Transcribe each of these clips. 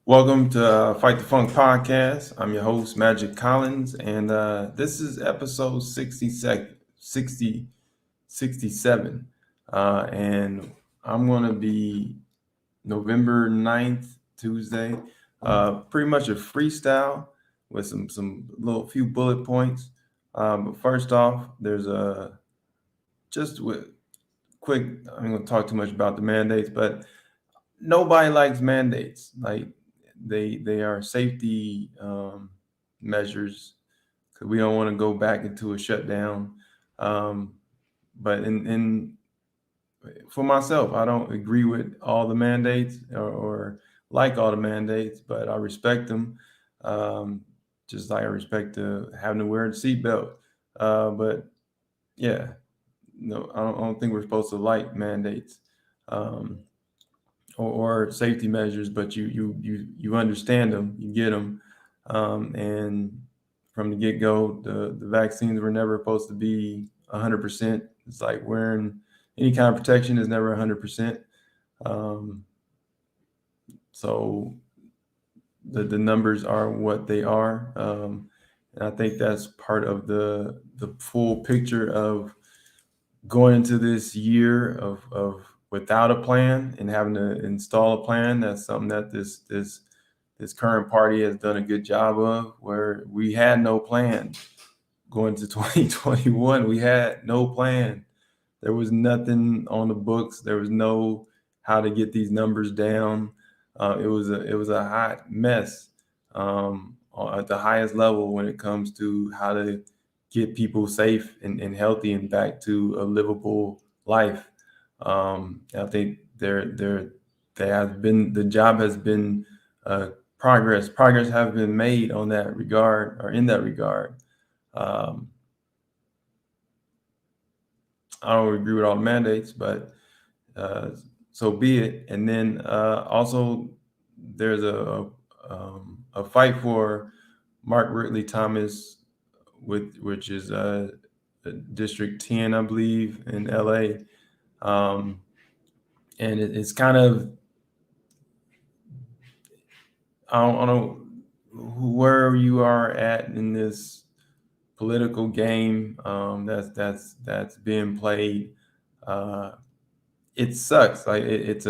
Welcome to Fight the Funk podcast. I'm your host, Magic Collins, and this is episode 67. And I'm going to be November 9th, Tuesday, pretty much a freestyle with some little few bullet points. But first off, there's a just with quick, I'm going to talk too much about the mandates, but nobody likes mandates. Like they are safety measures because we don't want to go back into a shutdown. But in for myself, I don't agree with all the mandates or like all the mandates, but I respect them. Just like I respect having to wear a seatbelt. But yeah, no, I don't think we're supposed to like mandates. Um, or safety measures, but you understand them, you get them, and from the get go, the vaccines were never supposed to be 100%. It's like wearing any kind of protection is never 100%. Um, so the numbers are what they are, and I think that's part of the full picture of going into this year of without a plan and having to install a plan. That's something that this current party has done a good job of, where we had no plan going to 2021. We had no plan. There was nothing on the books. There was no how to get these numbers down. It was a hot mess at the highest level when it comes to how to get people safe and healthy and back to a livable life. I think the job has been progress have been made on that regard or in that regard. Um, I don't agree with all the mandates, but uh, so be it. And then also there's a fight for Mark Ridley Thomas, which is District 10, I believe, in LA. Um, and it's kind of I don't know where you are at in this political game that's being played. Uh, it sucks. Like it's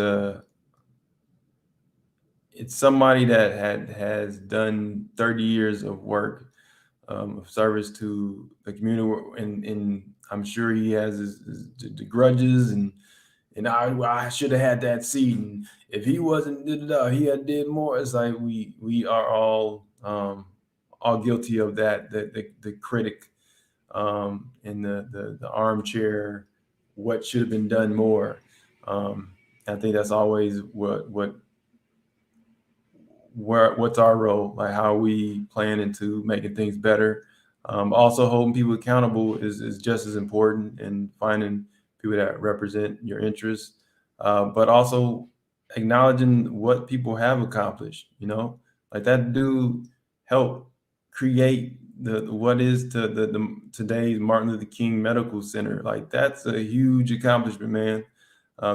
somebody that has done 30 years of work, of service to the community, and I'm sure he has the grudges and I should have had that seat, and if he wasn't he had did more. It's like we are all guilty of that. The critic in the armchair, what should have been done more. I think that's always what's our role, like how we plan into making things better. Also holding people accountable is just as important, and finding people that represent your interests, but also acknowledging what people have accomplished. Like that dude helped create the what is the today's Martin Luther King Medical Center. Like that's a huge accomplishment, man.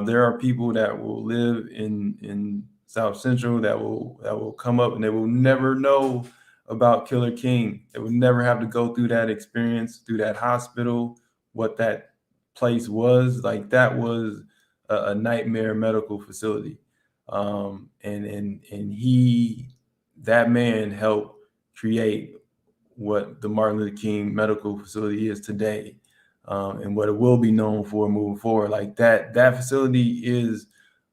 There are people that will live in South Central that will come up and they will never know about Killer King. They will never have to go through that experience, through that hospital, what that place was. Like that was a nightmare medical facility. And that man helped create what the Martin Luther King Medical Facility is today, and what it will be known for moving forward. Like that facility is,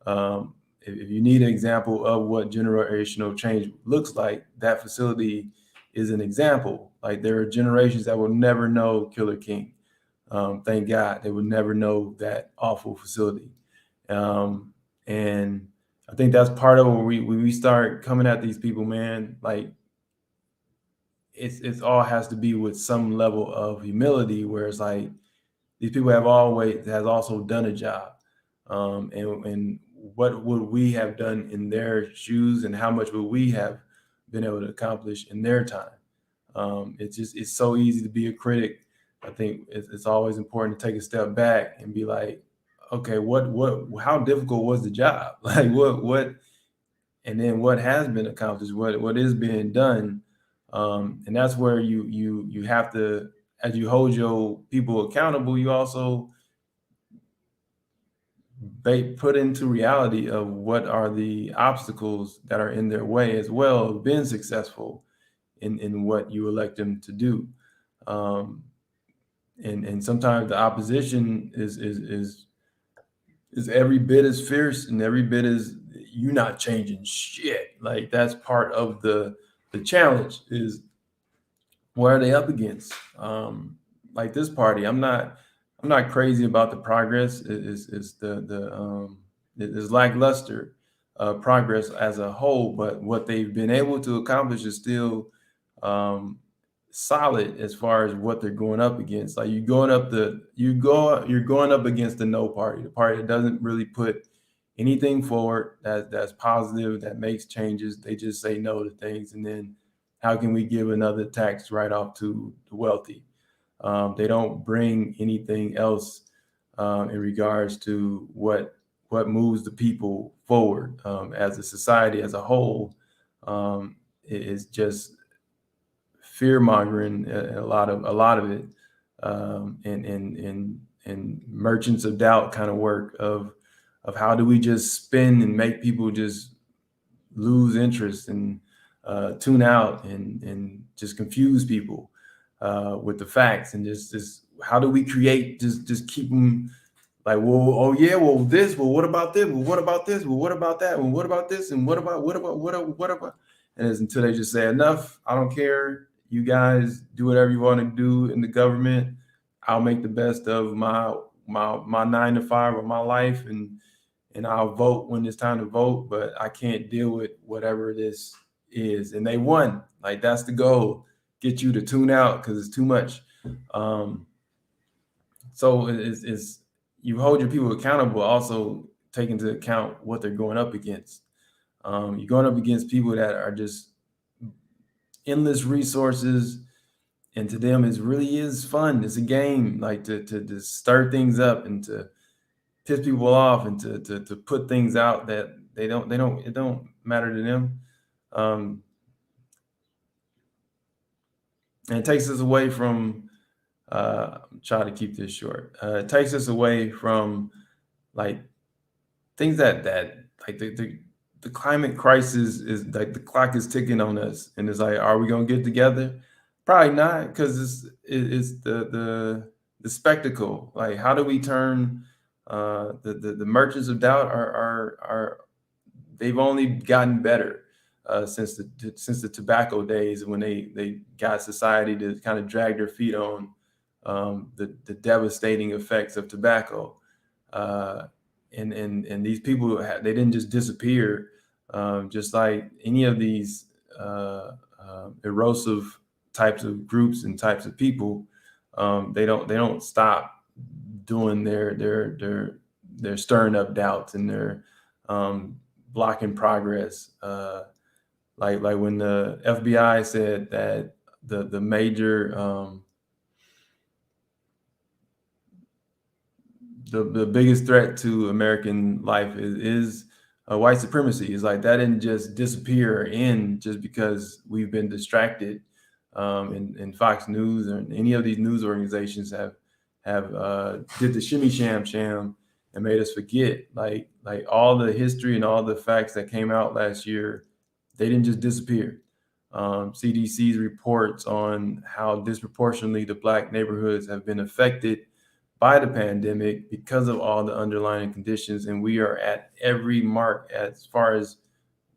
if you need an example of what generational change looks like, that facility is an example. Like there are generations that will never know Killer King. Thank God they will never know that awful facility. And I think that's part of where we start coming at these people, man. Like it's all has to be with some level of humility, where it's like these people has also done a job, and what would we have done in their shoes, and how much would we have been able to accomplish in their time. It's so easy to be a critic. I think it's always important to take a step back and be like, okay, how difficult was the job? Like what and then what has been accomplished, what is being done, and that's where you have to, as you hold your people accountable, you also put into reality of what are the obstacles that are in their way as well of being successful in what you elect them to do. Um, and sometimes the opposition is every bit as fierce and every bit as you not changing shit. Like that's part of the challenge is what are they up against? Like this party, I'm not crazy about the progress. Is the it is lackluster progress as a whole, but what they've been able to accomplish is still um, solid as far as what they're going up against. Like you're going up against the no party, the party that doesn't really put anything forward that's positive, that makes changes. They just say no to things, and then how can we give another tax write-off to the wealthy? They don't bring anything else in regards to what moves the people forward as a society as a whole. It is just fear mongering, a lot of it, and merchants of doubt kind of work of how do we just spin and make people just lose interest and tune out and just confuse people with the facts, and just how do we create just keep them like, well, oh yeah, well this, well what about this, well what about this, well what about that, well what about this, and what about, and it's until they just say enough, I don't care, you guys do whatever you want to do in the government, I'll make the best of my 9 to 5 of my life, and I'll vote when it's time to vote, but I can't deal with whatever this is. And they won. Like that's the goal. Get you to tune out because it's too much. Um, so it's you hold your people accountable, also take into account what they're going up against. You're going up against people that are just endless resources, and to them it really is fun. It's a game, like to stir things up and to piss people off and to put things out that they don't it don't matter to them. Um, and it takes us away from try to keep this short. It takes us away from like things that like the climate crisis is like the clock is ticking on us, and it's like, are we gonna get together? Probably not, because it's the spectacle. Like, how do we turn the merchants of doubt are they've only gotten better since the tobacco days when they got society to kind of drag their feet on the devastating effects of tobacco. Uh, and these people they didn't just disappear, just like any of these erosive types of groups and types of people. They don't stop doing their stirring up doubts and their blocking progress. Like when the FBI said that the major the biggest threat to American life is white supremacy. Is like that didn't just disappear or end just because we've been distracted. And Fox News and any of these news organizations have did the shimmy sham and made us forget like all the history and all the facts that came out last year. They didn't just disappear. CDC's reports on how disproportionately the Black neighborhoods have been affected by the pandemic because of all the underlying conditions, and we are at every mark as far as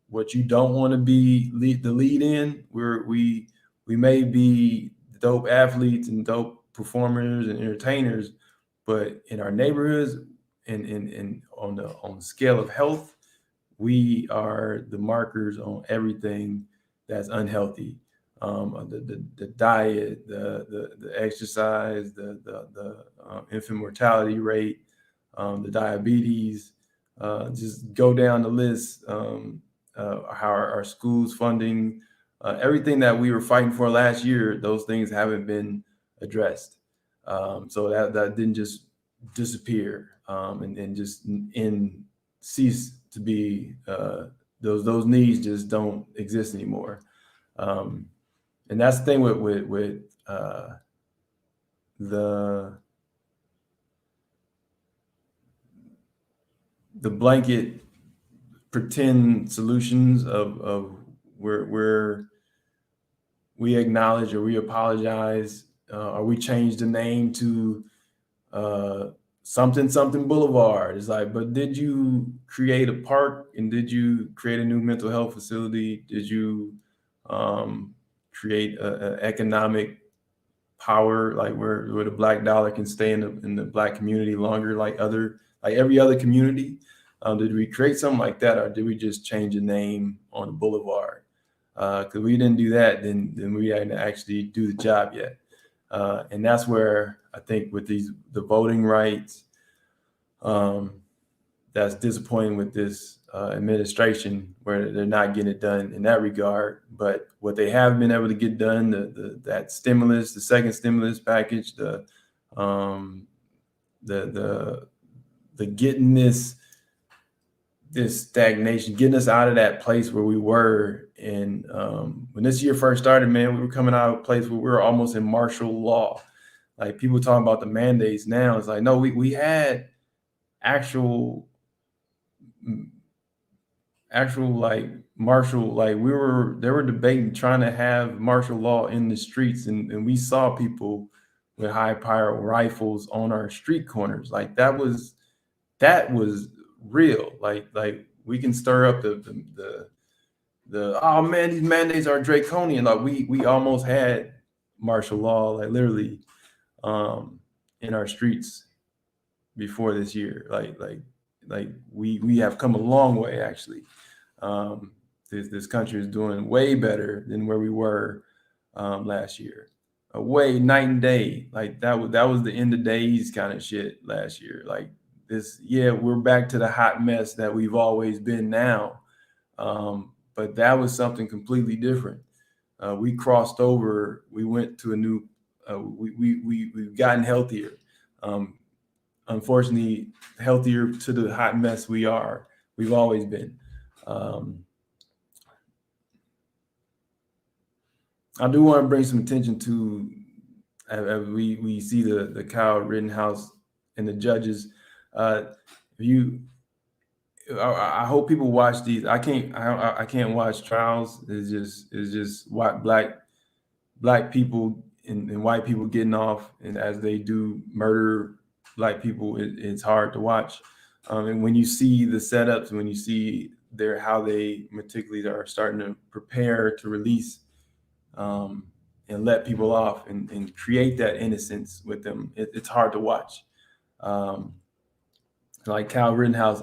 what you don't want to be the lead in. We may be dope athletes and dope performers and entertainers, but in our neighborhoods and on the scale of health, we are the markers on everything that's unhealthy. The diet, the exercise, the infant mortality rate, the diabetes, just go down the list. How our schools funding, everything that we were fighting for last year, those things haven't been addressed. So that didn't just disappear and just cease to be the those needs just don't exist anymore. And that's the thing with the blanket pretend solutions of where we acknowledge or we apologize, or we change the name to something something Boulevard. It's like, but did you create a park, and did you create a new mental health facility? Did you create a economic power, like where the black dollar can stay in the black community longer, like every other community? Did we create something like that, or did we just change the name on the boulevard? Because we didn't do that, then we didn't actually do the job yet. And that's where I think with the voting rights, that's disappointing with this administration, where they're not getting it done in that regard. But what they have been able to get done, that stimulus, the second stimulus package, the getting this stagnation, getting us out of that place where we were. And when this year first started, man, we were coming out of a place where we were almost in martial law. Like, people talking about the mandates now. It's like, no, we had actual like martial, like they were debating trying to have martial law in the streets, and we saw people with high power rifles on our street corners. Like, that was real. Like we can stir up the oh man, these mandates are draconian. Like, we almost had martial law, like literally in our streets before this year. Like we have come a long way, actually. This country is doing way better than where we were last year. Way night and day. Like, that was the end of days kind of shit last year. Like, this, yeah, we're back to the hot mess that we've always been now. But that was something completely different. We crossed over. We went to a new. We've gotten healthier. Unfortunately, healthier to the hot mess we've always been. I do want to bring some attention to, as we see the Kyle Rittenhouse and the judges. I hope people watch these. I can't watch trials. It's just what black people and white people getting off, and as they do murder black people, it's hard to watch. And when you see the setups, when you see how they meticulously are starting to prepare to release and let people off and create that innocence with them, it's hard to watch. Like Kyle Rittenhouse,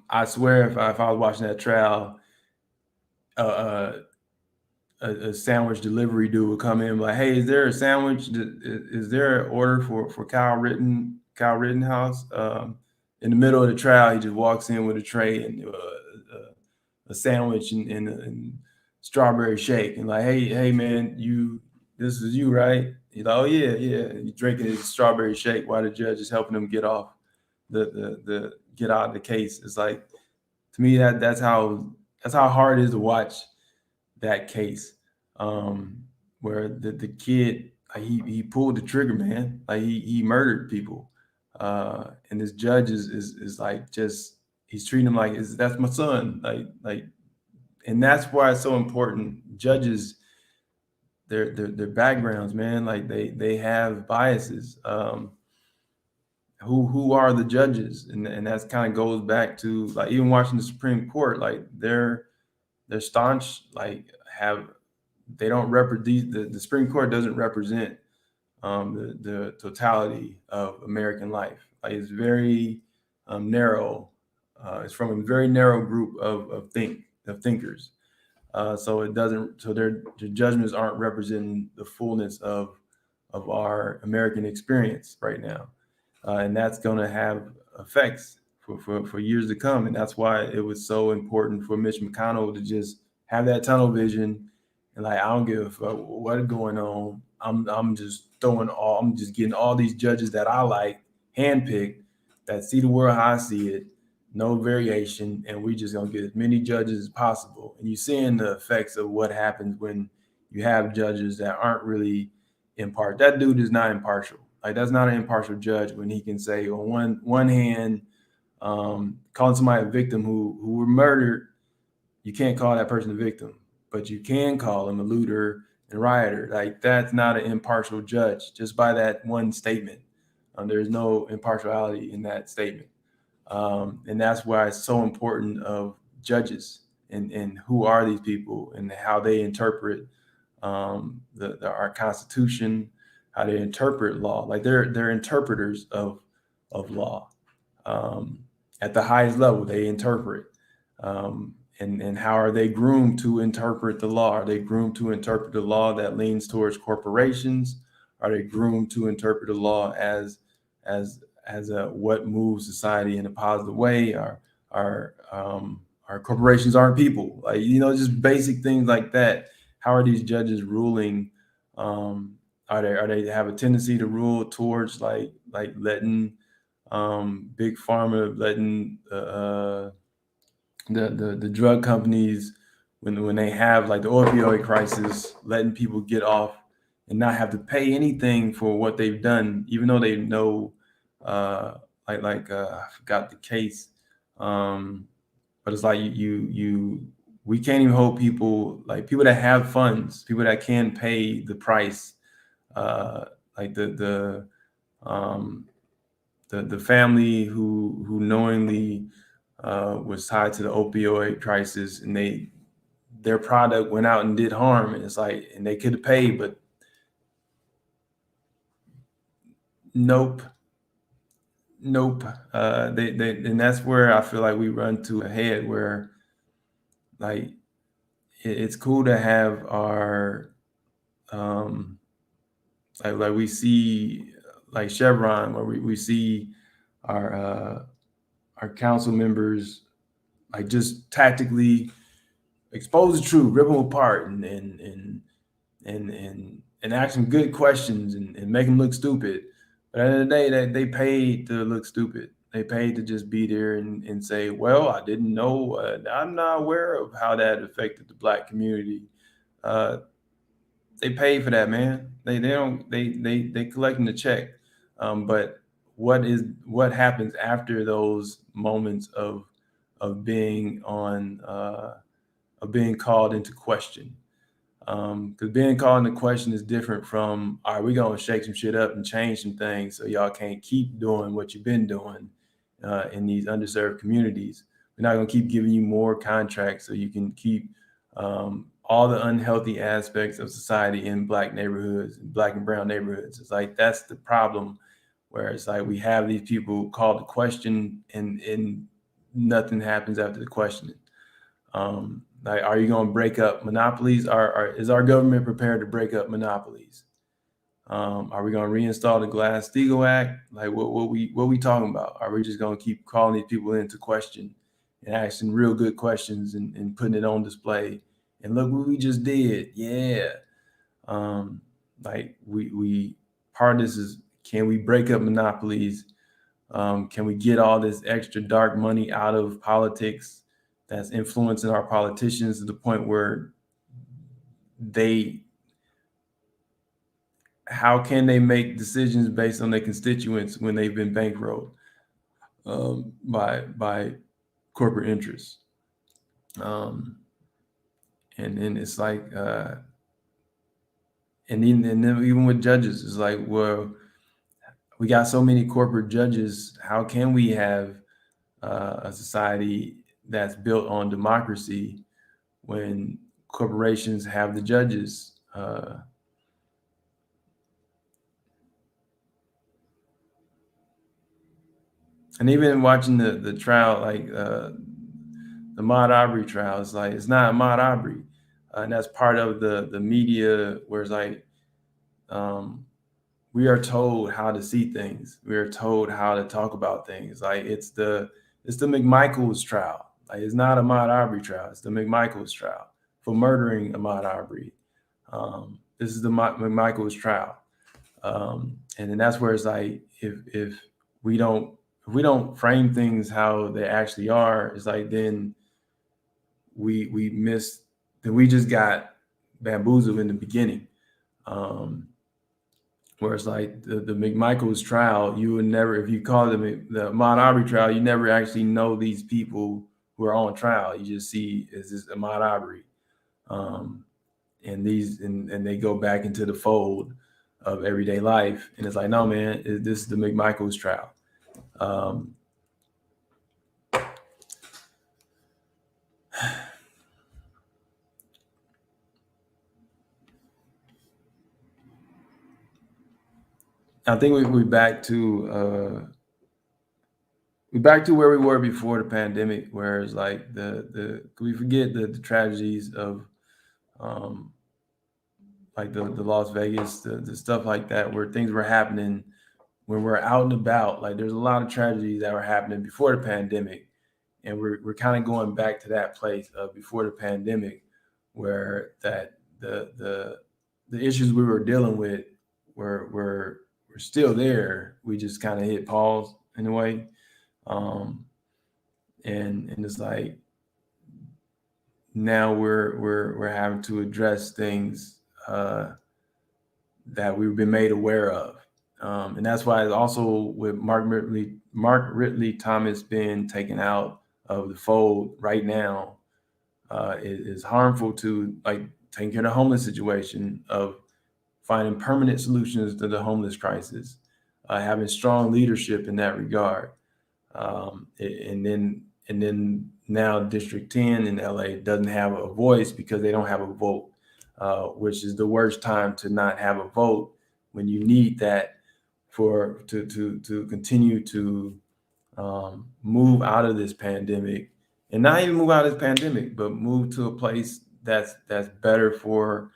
I swear, if I was watching that trial, a sandwich delivery dude would come in like, "Hey, is there a sandwich? Is there an order for Kyle Rittenhouse?" In the middle of the trial, he just walks in with a tray and a sandwich and strawberry shake, and like, "Hey, man, this is you, right?" He's like, "Oh yeah, yeah." He's drinking his strawberry shake while the judge is helping him get off the get out of the case. It's like, to me, that's how hard it is to watch that case, where the kid, he pulled the trigger, man. Like, he murdered people, and this judge is like, just, he's treating him like, that's my son, like, and that's why it's so important. Judges, their backgrounds, man, like they have biases. Who are the judges, and that's kind of goes back to, like, even watching the Supreme Court, like they're staunch, like they don't represent, the Supreme Court doesn't represent the totality of American life. Like, it's very narrow. It's from a very narrow group of thinkers. So it doesn't. So their judgments aren't representing the fullness of our American experience right now, and that's going to have effects for years to come. And that's why it was so important for Mitch McConnell to just have that tunnel vision, and like, I don't give a fuck what's going on. I'm just getting all these judges that I like, handpicked, that see the world how I see it, no variation, and we just gonna get as many judges as possible. And you're seeing the effects of what happens when you have judges that aren't really impartial. That dude is not impartial. Like, that's not an impartial judge when he can say on one hand, calling somebody a victim who were murdered, you can't call that person a victim, but you can call him a looter and rioter. Like, that's not an impartial judge just by that one statement. There's no impartiality in that statement. And that's why it's so important of judges and who are these people and how they interpret our Constitution, how they interpret law. Like, they're interpreters of law. At the highest level, they interpret. And how are they groomed to interpret the law? Are they groomed to interpret the law that leans towards corporations? Are they groomed to interpret the law as what moves society in a positive way? Our corporations aren't people, like, just basic things like that. How are these judges ruling? Are they have a tendency to rule towards like letting big pharma, letting the drug companies, when they have like the opioid crisis, letting people get off and not have to pay anything for what they've done, even though they know, I forgot the case, but it's like we can't even hold people, like people that have funds, people that can pay the price, like the family who knowingly was tied to the opioid crisis, and their product went out and did harm, and it's like, and they could have paid, but nope. And that's where I feel like we run to a head where, like, it's cool to have our like we see like Chevron, where we see our council members like just tactically expose the truth, rip them apart, and ask them good questions and make them look stupid. But at the end of the day, they paid to look stupid. They paid to just be there and say, well, I didn't know. I'm not aware of how that affected the Black community. They paid for that, man. They collecting the check. But what happens after those moments of being called into question? Because being called into question is different from, all right, we're gonna shake some shit up and change some things so y'all can't keep doing what you've been doing in these underserved communities. We're not gonna keep giving you more contracts so you can keep all the unhealthy aspects of society in Black neighborhoods, Black and brown neighborhoods. It's like, that's the problem, where it's like we have these people called to question and nothing happens after the questioning. Like, are you going to break up monopolies? Is our government prepared to break up monopolies? Are we going to reinstall the Glass-Steagall Act? Like, what we talking about? Are we just going to keep calling these people into question and asking real good questions and putting it on display? And look what we just did. Yeah. Like, we part of this is, can we break up monopolies? Can we get all this extra dark money out of politics that's influencing our politicians to the point where how can they make decisions based on their constituents when they've been bankrolled by corporate interests? And it's like, and then even with judges, it's like, well, we got so many corporate judges. How can we have a society that's built on democracy when corporations have the judges? And even watching the trial, like the Ahmaud Arbery trial, it's like, it's not Ahmaud Arbery, and that's part of the media, where it's like, we are told how to see things. We are told how to talk about things. Like, it's the McMichael's trial. Like, it's not Ahmaud Arbery trial. It's the McMichael's trial for murdering Ahmaud Arbery. This is the McMichael's trial. And then that's where it's like, if we don't if we don't frame things how they actually are, it's like then we miss, then we just got bamboozled in the beginning. Where it's like the McMichael's trial, you would never, if you call them the Ahmaud Arbery trial, you never actually know these people who are on trial. You just see, is this Ahmaud Arbery? And they go back into the fold of everyday life. And it's like, no, man, this is the McMichael's trial. I think we back to where we were before the pandemic, where it's like we forget the tragedies of like the Las Vegas, the stuff like that, where things were happening when we're out and about. Like there's a lot of tragedies that were happening before the pandemic, and we're kind of going back to that place of before the pandemic, where that the issues we were dealing with were still there. We just kind of hit pause in a way, and it's like now we're having to address things that we've been made aware of. And that's why it's also with Mark Ridley Thomas being taken out of the fold right now, is harmful to like taking care of the homeless situation, of finding permanent solutions to the homeless crisis, having strong leadership in that regard. And then now District 10 in LA doesn't have a voice because they don't have a vote, which is the worst time to not have a vote, when you need that to continue to move out of this pandemic, and not even move out of this pandemic, but move to a place that's better for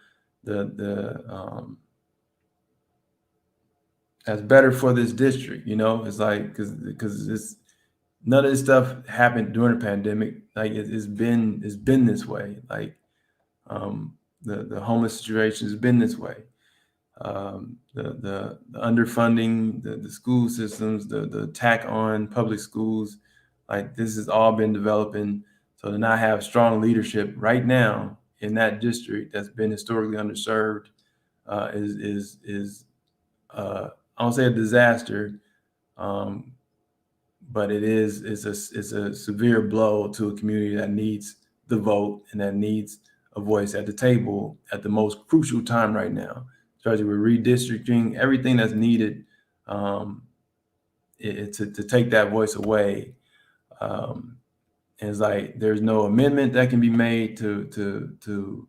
that's better for this district. It's like because it's none of this stuff happened during the pandemic. Like it's been this way. Like the homeless situation has been this way. The underfunding, the school systems, the attack on public schools, like this has all been developing. So to not have strong leadership right now in that district that's been historically underserved, is I don't say a disaster, but it's a severe blow to a community that needs the vote and that needs a voice at the table at the most crucial time right now, especially with redistricting, everything that's needed to take that voice away. And it's like there's no amendment that can be made to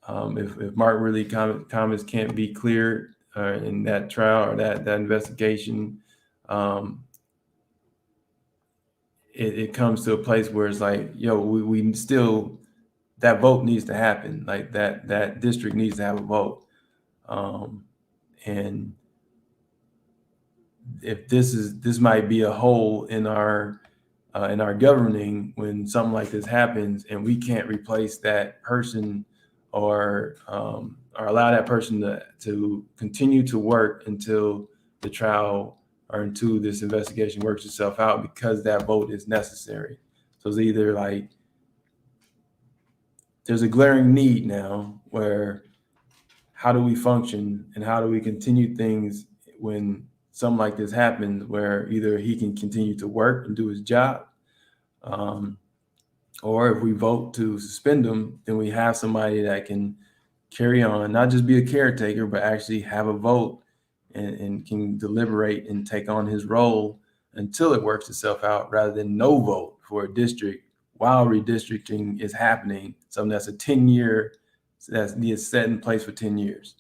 if Mark Ridley Thomas can't be cleared in that trial or that investigation. It comes to a place where it's like, yo, we still, that vote needs to happen. Like that district needs to have a vote. And if this might be a hole in our governing when something like this happens, and we can't replace that person or allow that person to continue to work until the trial or until this investigation works itself out, because that vote is necessary. So it's either like there's a glaring need now where how do we function and how do we continue things when something like this happens, where either he can continue to work and do his job, or if we vote to suspend him, then we have somebody that can carry on, not just be a caretaker, but actually have a vote and can deliberate and take on his role until it works itself out, rather than no vote for a district while redistricting is happening. Something that's a 10-year, that's set in place for 10 years.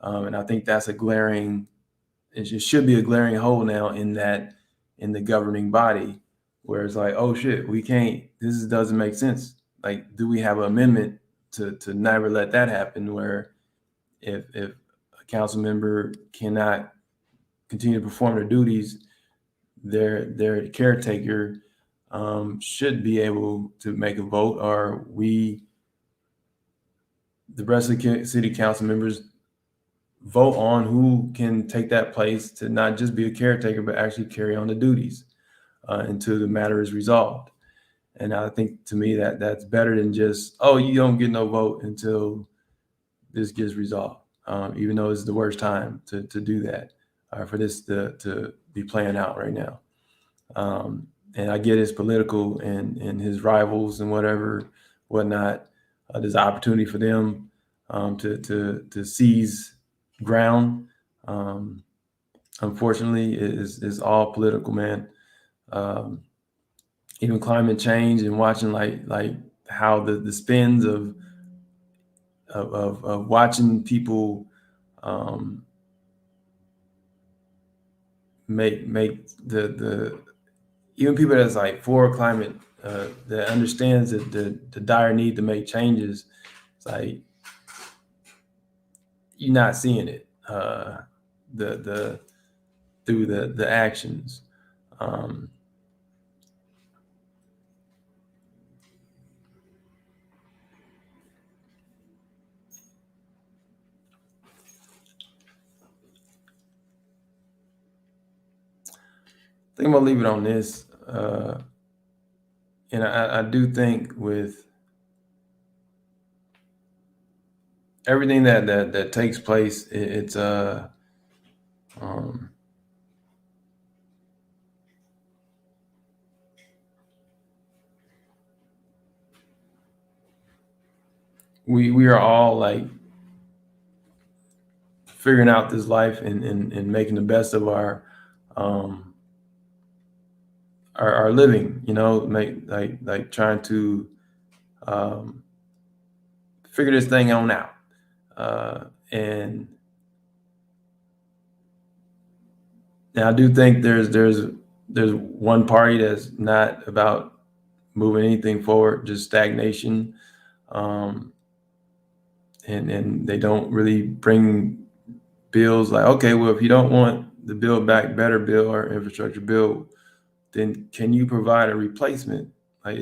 And I think that's it should be a glaring hole now in the governing body, where it's like, oh shit, we can't, this doesn't make sense. Like, do we have an amendment to never let that happen, where if a council member cannot continue to perform their duties, their caretaker should be able to make a vote, or the rest of the city council members vote on who can take that place to not just be a caretaker, but actually carry on the duties until the matter is resolved. And I think, to me, that's better than just, oh, you don't get no vote until this gets resolved, even though it's the worst time to do that, for this to be playing out right now. And I get his political and his rivals and whatnot. There's opportunity for them to seize ground. Unfortunately, is all political, man. Even climate change, and watching like how the spins of watching people make the even people that's like for climate, that understands the dire need to make changes. It's like you're not seeing it, the through the actions. Um, I think I'm gonna leave it on this, and I do think with everything that takes place, it's um, we are all like figuring out this life and making the best of um, our living, make like trying to um, figure this thing on out. And I do think there's one party that's not about moving anything forward, just stagnation. Um, and they don't really bring bills like, okay, well, if you don't want the Build Back Better bill or infrastructure bill, then can you provide a replacement? Like,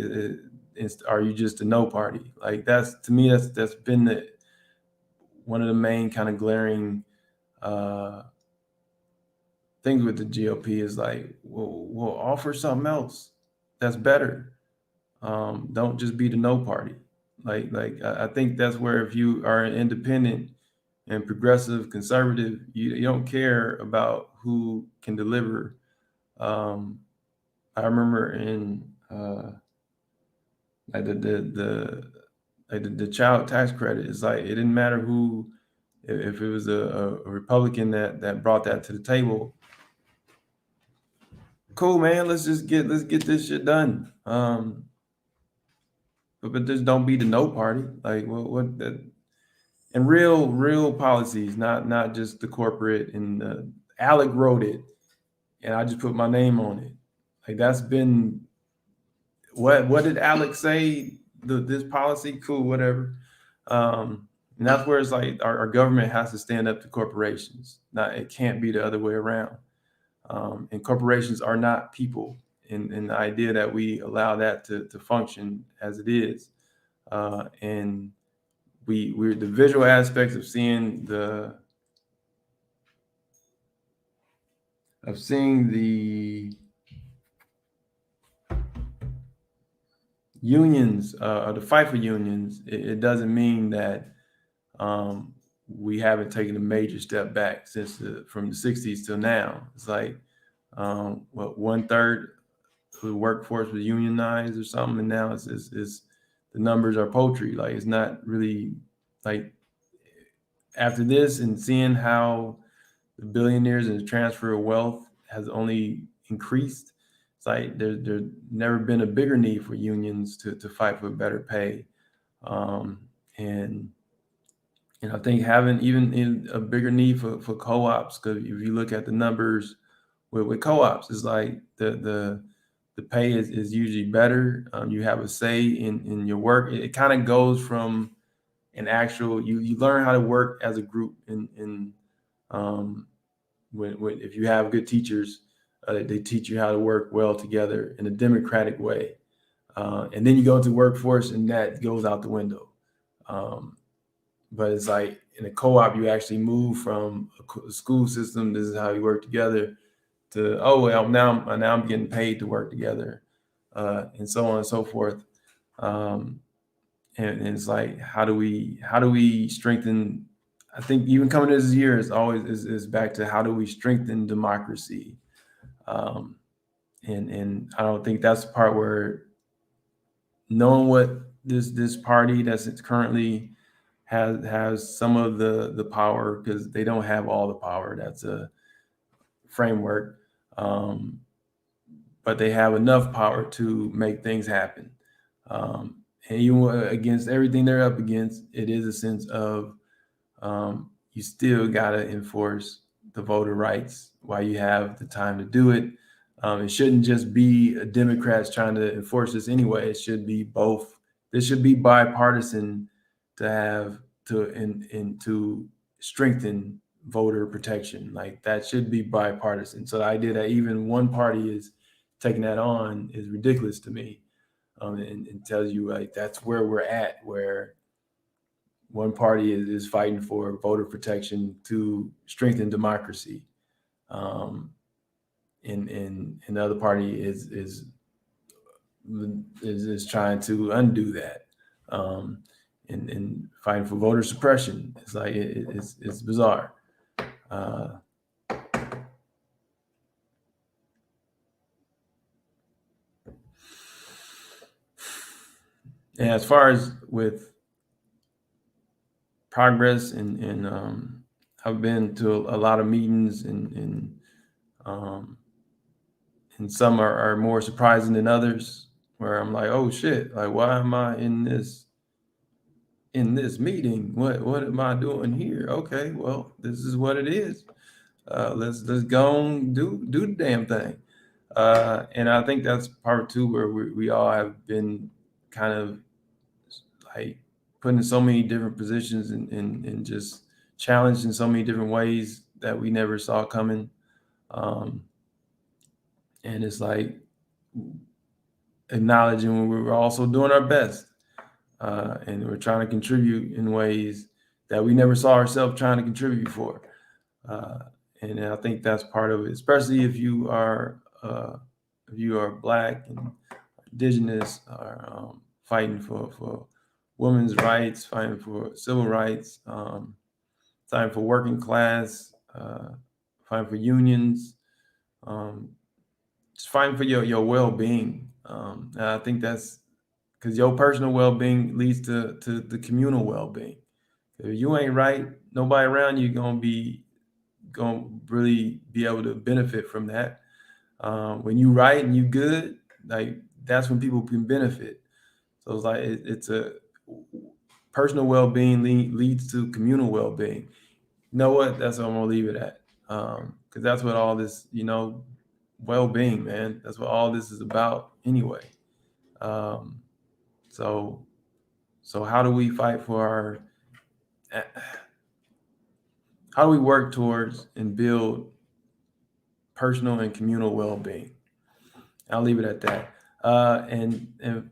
are you just a no party? Like, that's, to me, that's been one of the main kind of glaring uh, things with the GOP is like, we'll offer something else that's better. Don't just be the no party. Like I think that's where, if you are an independent and progressive conservative, you don't care about who can deliver. Um, I remember in like the child tax credit. It's like it didn't matter who, if it was a Republican that brought that to the table. Cool, man. Let's get this shit done. But just don't be the no party. Like what that, and real policies, not just the corporate and the Alec wrote it and I just put my name on it. Like, that's been what did Alex say? This policy, cool, whatever. And that's where it's like our government has to stand up to corporations. Not, it can't be the other way around. And corporations are not people. And the idea that we allow that to function as it is, and we're the visual aspects of seeing the unions, or the fight for unions. It doesn't mean that we haven't taken a major step back since from the 60s till now. It's like, what, 1/3 of the workforce was unionized or something, and now it's the numbers are poultry. Like, it's not really, like, after this and seeing how the billionaires and the transfer of wealth has only increased. It's like there's never been a bigger need for unions to fight for better pay, and I think having even in a bigger need for co-ops, because if you look at the numbers with co-ops, it's like the pay is usually better. You have a say in your work. It kind of goes from an actual, you learn how to work as a group in um, when if you have good teachers, they teach you how to work well together in a democratic way, and then you go into the workforce and that goes out the window. Um, but it's like in a co-op, you actually move from a school system. This is how you work together to, oh, well, now I'm getting paid to work together, and so on and so forth. Um, and it's like, how do we strengthen? I think even coming this year is always is back to how do we strengthen democracy, um, and I don't think that's the part where knowing what this party that's currently has some of the power, because they don't have all the power. That's a framework, um, but they have enough power to make things happen. And even against everything they're up against, it is a sense of, you still got to enforce the voter rights while you have the time to do it. It shouldn't just be Democrats trying to enforce this anyway. It should be both. This should be bipartisan to have to strengthen voter protection. Like, that should be bipartisan. So the idea that even one party is taking that on is ridiculous to me, and tells you, like, that's where we're at, where one party is fighting for voter protection to strengthen democracy, and the other party is trying to undo that, and fighting for voter suppression. It's like it's bizarre. Uh, and as far as with progress, and I've been to a lot of meetings, um, and some are more surprising than others, where I'm like, oh shit, like, why am I in this meeting? What am I doing here? Okay, well, this is what it is. Let's go and do the damn thing. And I think that's part two, where we all have been kind of like put in so many different positions, and just challenged in so many different ways that we never saw coming. Um, and it's like acknowledging when we were also doing our best, and we're trying to contribute in ways that we never saw ourselves trying to contribute for. Uh, and I think that's part of it, especially if you are Black and Indigenous, or fighting for women's rights, fighting for civil rights, fighting for working class, fighting for unions, um, just fighting for your well being. And I think that's because your personal well being leads to the communal well being. If you ain't right, nobody around you gonna really be able to benefit from that. When you right and you good, like, that's when people can benefit. So it's like it's a personal well being leads to communal well being. You know what? That's what I'm gonna leave it at. Because that's what all this, well being, man. That's what all this is about anyway. Um, so so how do we fight for how do we work towards and build personal and communal well being? I'll leave it at that. And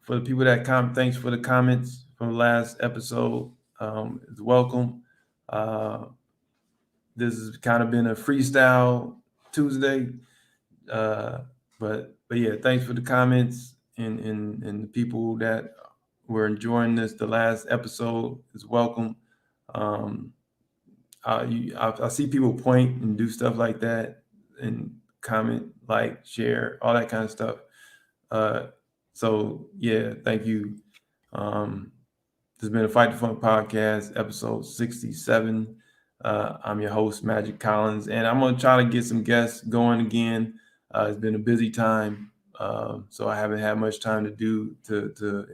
for the people that thanks for the comments from the last episode. It's welcome. Uh, this has kind of been a freestyle Tuesday, uh, but yeah, thanks for the comments, and the people that were enjoying the last episode is welcome. Um, I see people point and do stuff like that, and comment, like, share, all that kind of stuff. Uh, so yeah, thank you. Um, this has been a Fight the Funk podcast, episode 67. I'm your host, Magic Collins, and I'm gonna try to get some guests going again. It's been a busy time, so I haven't had much time to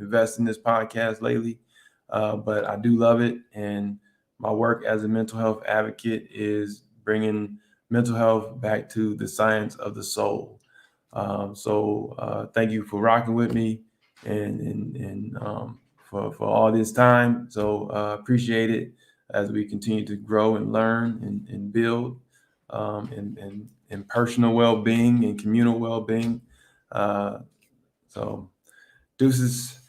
invest in this podcast lately. But I do love it, and my work as a mental health advocate is bringing mental health back to the science of the soul. So thank you for rocking with me, and for all this time. So appreciate it as we continue to grow and learn and build, and personal well-being and communal well-being. So deuces.